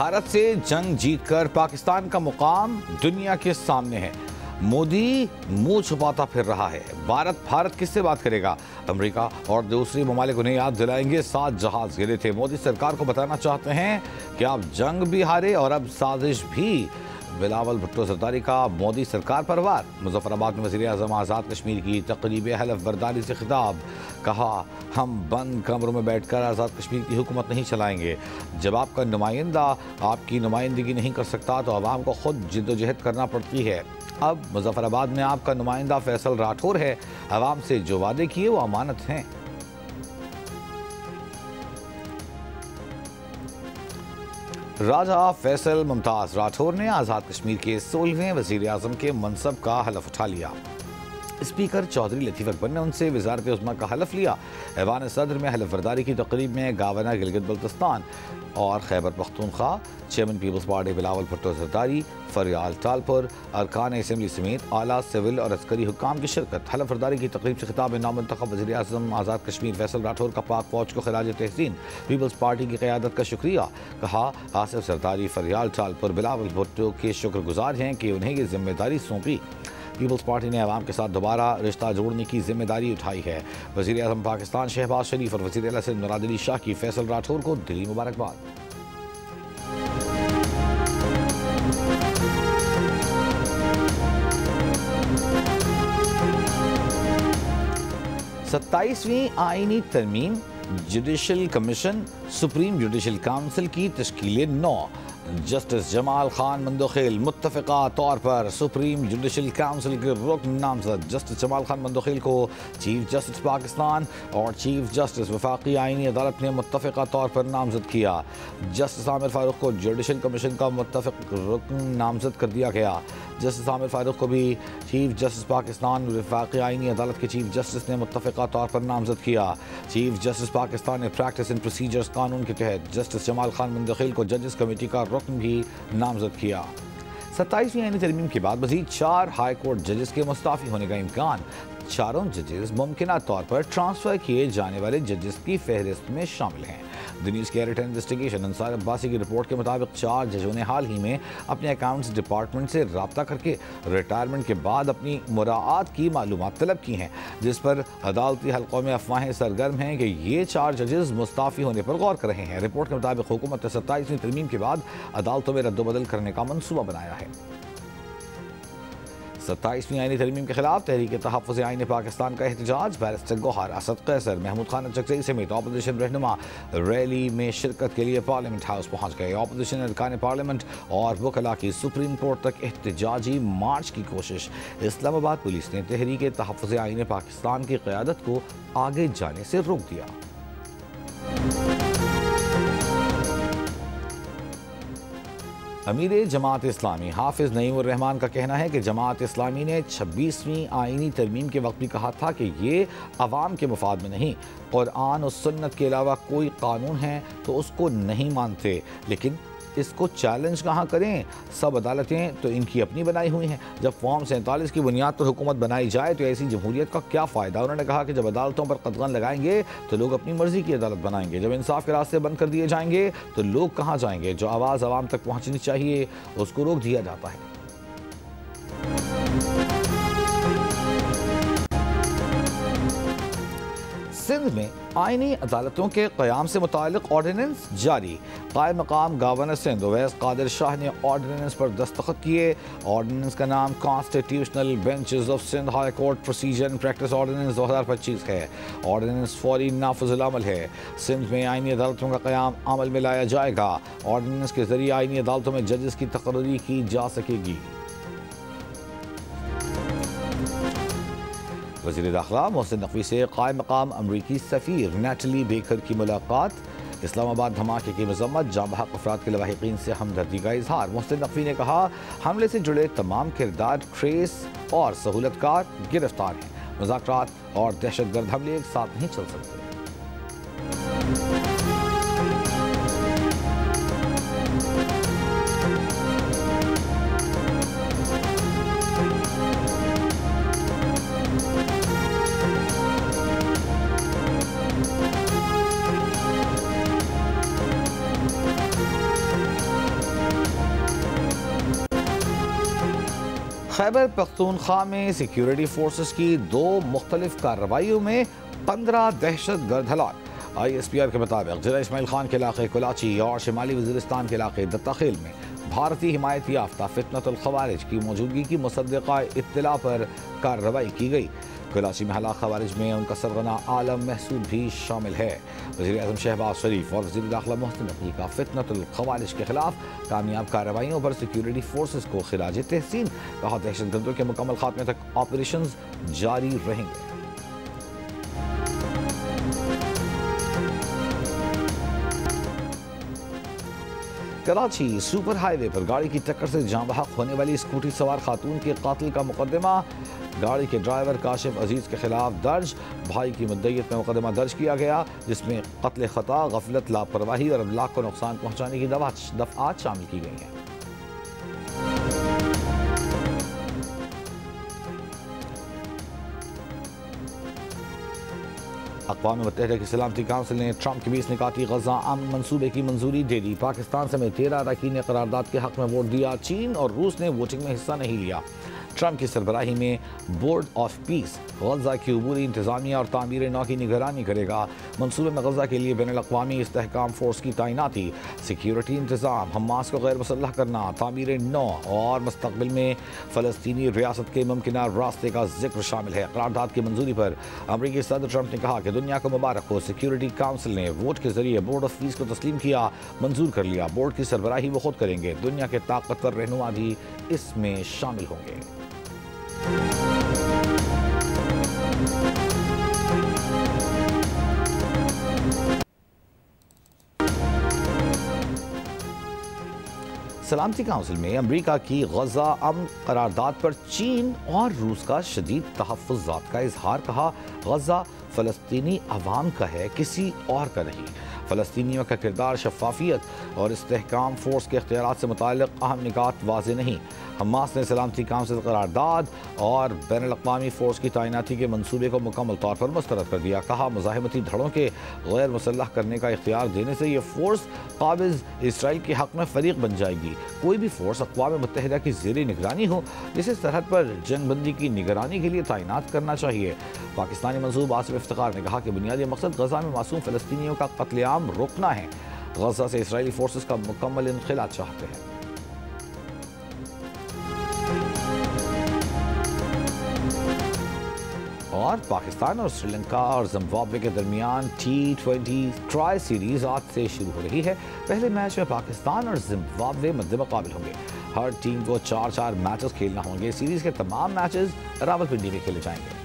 भारत से जंग जीतकर पाकिस्तान का मुकाम दुनिया के सामने है। मोदी मुंह छुपाता फिर रहा है। भारत किससे बात करेगा? अमेरिका और दूसरे ममालिक उन्हें याद दिलाएंगे 7 जहाज गिरे थे। मोदी सरकार को बताना चाहते हैं कि आप जंग भी हारे और अब साजिश भी। बिलावल भुट्टो जरदारी का मोदी सरकार पर वार। मुजफ्फराबाद में वज़ीर आज़म आज़ाद कश्मीर की तक़रीब हलफ बरदारी से खिताब। कहा, हम बंद कमरों में बैठकर आज़ाद कश्मीर की हुकूमत नहीं चलाएंगे। जब आपका नुमाइंदा आपकी नुमाइंदगी नहीं कर सकता तो आवाम को खुद जिद्दोजहद करना पड़ती है। अब मुजफ्फराबाद में आपका नुमाइंदा फैसल राठौर है। आवाम से जो वादे किए वो अमानत हैं। राजा फैसल मुमताज़ राठौर ने आज़ाद कश्मीर के 16वें वज़ीर आज़म के मनसब का हलफ उठा लिया। स्पीकर चौधरी लतीफ़ अकबर ने उनसे वज़ारत उज़्मा का हलफ लिया। ऐवान सदर में हलफ बरदारी की तक़रीब में गवर्नर गिलगित बल्तिस्तान और Khyber Pakhtunkhwa, chairman Peoples Party Bilawal Bhutto Zardari, Faryal Talpur, अरकान असम्बली समेत आला सिविल और अस्करी हुक्काम की शिरकत। हलफ बरदारी की तक़रीब से खिताब में नामुंतखब वज़ीर आज़म आज़ाद कश्मीर फैसल राठौर का पाक फ़ौज को खिराज तहसीन, पीपल्स पार्टी की क़यादत का शुक्रिया। कहा, आसिफ जरदारी, फरियाल टालपुर, बिलावल भुट्टो के शुक्रगुजार हैं कि उन्हें ये जिम्मेदारी सौंपी। पीपल्स पार्टी ने अवाम के साथ दोबारा रिश्ता जोड़ने की जिम्मेदारी उठाई है। वज़ीर आज़म पाकिस्तान शहबाज शरीफ और वज़ीर आला सिंध मुराद अली शाह की फैसल राठौर को दिली मुबारकबाद। सत्ताईसवीं आईनी तरमीम, judicial commission, supreme judicial council की तश्कील 9। जस्टिस जमाल खान मंदोखेल मुत्तफ़िक़ा तौर पर सुप्रीम जुडिशल काउंसिल के रुकन नामज़द। जस्टिस जमाल खान मंदोखेल को चीफ जस्टिस पाकिस्तान और चीफ जस्टिस वफाकी आईनी अदालत ने मुत्तफ़िक़ा तौर पर नामज़द किया। जस्टिस आमिर फ़ारूक को जुडिशल कमीशन का मुत्तफ़िक़ रुकन नामज़द कर दिया गया। जस्टिस आमिर फ़ारूक को भी चीफ जस्टिस पाकिस्तान वफाकी आईनी अदालत के चीफ जस्टिस ने मुत्तफ़िक़ा तौर पर नामज़द किया। चीफ जस्टिस पाकिस्तान ने प्रैक्टिस एंड प्रोसीजर्स कानून के तहत जस्टिस जमाल खान मंदोखेल को जजेस कमेटी का रुकन भी नामज़द किया। 27वीं आईनी तरमीम के बाद मज़ीद 4 हाई कोर्ट जजेस के मुस्ताफ़ी होने का इम्कान। चारों जजेस मुमकिना तौर पर ट्रांसफ़र किए जाने वाले जजेस की फहरिस्त में शामिल हैं। द न्यूज़ की एडिटर इन्वेस्टिगेशन अंसार अब्बासी की रिपोर्ट के मुताबिक 4 जजों ने हाल ही में अपने अकाउंट्स डिपार्टमेंट से रब्ता करके रिटायरमेंट के बाद अपनी मुराआत की मालूमात तलब की हैं, जिस पर अदालती हल्कों में अफवाहें सरगर्म हैं कि ये 4 जजेस मुस्ताफ़ी होने पर गौर कर रहे हैं। रिपोर्ट के मुताबिक हुकूमत ने 27वीं तरमीम के बाद अदालतों में रद्दोबदल करने का मनसूबा बनाया है। 27वीं आईनी तरमीम के खिलाफ तहरीक तहफ़्फ़ुज़ आईन पाकिस्तान का एहतजाज। बैरिस्टर गौहर, असद कैसर, महमूद खान चकजई समेत अपोजिशन रहनुमा रैली में शिरकत के लिए पार्लियामेंट हाउस पहुँच गए। अपोजिशन अरकान पार्लियामेंट और वकला की सुप्रीम कोर्ट तक एहतजाजी मार्च की कोशिश। इस्लामाबाद पुलिस ने तहरीक तहफ़्फ़ुज़ आईन पाकिस्तान की क़यादत को आगे जाने से रोक दिया। अमीर जमात इस्लामी हाफिज़ नईमुर रहमान का कहना है कि जमात इस्लामी ने 26वीं आईनी तरमीम के वक्त भी कहा था कि ये अवाम के मुफाद में नहीं, कुरान और सुन्नत के अलावा कोई कानून है तो उसको नहीं मानते, लेकिन इसको चैलेंज कहाँ करें? सब अदालतें तो इनकी अपनी बनाई हुई हैं। जब फॉर्म 47 की बुनियाद पर हुकूमत बनाई जाए तो ऐसी जमहूरियत का क्या फ़ायदा? उन्होंने कहा कि जब अदालतों पर कदगन लगाएंगे तो लोग अपनी मर्ज़ी की अदालत बनाएंगे। जब इंसाफ के रास्ते बंद कर दिए जाएंगे तो लोग कहाँ जाएंगे? जो आवाज़ आवाम तक पहुँचनी चाहिए उसको रोक दिया जाता है। सिंध में आईनी अदालतों के क़याम से मुताल्लिक़ ऑर्डिनेंस जारी। कायम मकाम गवर्नर सिंध उवैस कादिर शाह ने ऑर्डिनेंस पर दस्तखत किए। ऑर्डिनेंस का नाम constitutional benches of Sindh high court procedure and practice ordinance 2025 है। ऑर्डिनेंस फौरी नाफिज़ुल अमल है। सिंध में आईनी अदालतों का क़याम अमल में लाया जाएगा। ऑर्डिनेंस के ज़रिए आईनी अदालतों में जजेस की तक़र्री की जा सकेगी। वज़ीर दाखिला मोहसिन नकवी से कायम मकाम अमरीकी सफ़ीर नेटली बेकर की मुलाकात। इस्लामाबाद धमाके की मज़म्मत, जाँ बहक अफराद के लवाहिकीन से हमदर्दी का इजहार। मोहसिन नकवी ने कहा, हमले से जुड़े तमाम किरदार ट्रेस और सहूलतकार गिरफ्तार हैं। मुज़ाकरात और दहशतगर्द हमले एक साथ नहीं चल सकते। खैबर पख्तूनख्वा में सिक्योरिटी फोर्सेस की 2 मुख्तलिफ कार्रवाइयों में 15 दहशतगर्द हलाक। ISPR के मुताबिक जिला इस्माइल खान के इलाके कुलाची और शिमाली वजीरिस्तान के इलाके दत्ताखेल में भारतीय हिमायत याफ्ता फितनतुल खवारिज की मौजूदगी की मुसद्दिक़ा इत्तला पर कार्रवाई की गई। कुलाची में हलाक खवारिज में उनका सरगना आलम महसूद भी शामिल है। वज़ीर-ए-आज़म शहबाज शरीफ और वज़ीर दाखिला मोहसिन नकवी का फितनतुल खवारिज के खिलाफ कामयाब कार्रवाइयों पर सिक्योरिटी फोर्सेस को खिराज तहसीन। कहा दहशतगर्दों के मुकम्मल खात्मे तक ऑपरेशन जारी रहेंगे। कराची सुपर हाईवे पर गाड़ी की टक्कर से जाँ बहक होने वाली स्कूटी सवार खातून के कातिल का मुकदमा गाड़ी के ड्राइवर काशिफ अजीज के खिलाफ दर्ज। भाई की मुद्दईयत में मुकदमा दर्ज किया गया, जिसमें कत्ल खता, गफलत, लापरवाही और अमलाक को नुकसान पहुंचाने की दफात शामिल की गई हैं। अक़वाम मुत्तहिदा की सलामती काउंसिल ने ट्रंप के 20 निकाती गजा अमन मंसूबे की मंजूरी दे दी। पाकिस्तान समेत 13 अरकान ने करारदाद के हक में वोट दिया। चीन और रूस ने वोटिंग में हिस्सा नहीं लिया। ट्रंप की सरबराही में बोर्ड ऑफ पीस गजा की अबूरी इंतजामिया और तामीर नौ की निगरानी करेगा। मनसूबे में गजा के लिए बैनुल अक़वामी इस्तेहकाम फोर्स की तैनाती, सिक्योरिटी इंतजाम, हमास को गैर मुसल्लह करना, तामीर नौ और मुस्तक़बिल में फ़लस्तीनी रियासत के मुमकिन रास्ते का जिक्र शामिल है। करारदाद की मंजूरी पर अमरीकी सदर ट्रंप ने कहा कि दुनिया को मुबारक हो, सिक्योरिटी काउंसिल ने वोट के जरिए बोर्ड ऑफ पीस को तस्लीम किया, मंजूर कर लिया। बोर्ड की सरबराही वो खुद करेंगे। दुनिया के ताकतवर रहनुमा भी इसमें शामिल होंगे। सलामती काउंसिल में अमरीका की गजा अमन करारदाद पर चीन और रूस का शदीद तहफ़्फ़ुज़ात का इजहार। कहा गजा फ़लस्तीनी अवाम का है, किसी और का नहीं। फ़लस्तीनियों का किरदार, शफाफियत और इस्तेहकाम फोर्स के इख्तियारात से मुताल्लिक़ अहम निकात वाज़ेह नहीं। हमास ने सलामती काउंसिल करारदाद और बैनुल अक़वामी फ़ोर्स की तैनाती के मनसूबे को मुकम्मल तौर पर मुस्तरद कर दिया। कहा मुज़ाहिमती धड़ों के गैर मुसल्लह करने का इख्तियार देने से ये फ़ोर्स काबिज़ इसराइल के हक़ में फ़रीक़ बन जाएगी। कोई भी फ़ोर्स अक़वाम मुत्तहिदा की ज़ेर निगरानी हो, जिसे सरहद पर जंगबंदी की निगरानी के लिए तैनात करना चाहिए। पाकिस्तानी मंसूब आसिफ इफ्तिखार ने कहा कि बुनियादी मकसद गजा में मासूम फ़लस्तीनियों का कत्लेआम रोकना है। गजा से इसराइली फ़ोर्सेस का मुकम्मल इनखिला चाहते हैं। और पाकिस्तान और श्रीलंका और जिम्बाब्वे के दरमियान T20 ट्राई सीरीज आज से शुरू हो रही है। पहले मैच में पाकिस्तान और जिम्बाब्वे मद्दे मुकाबिल होंगे। हर टीम को 4-4 मैचेस खेलना होंगे। सीरीज के तमाम मैचेस रावलपिंडी में खेले जाएंगे।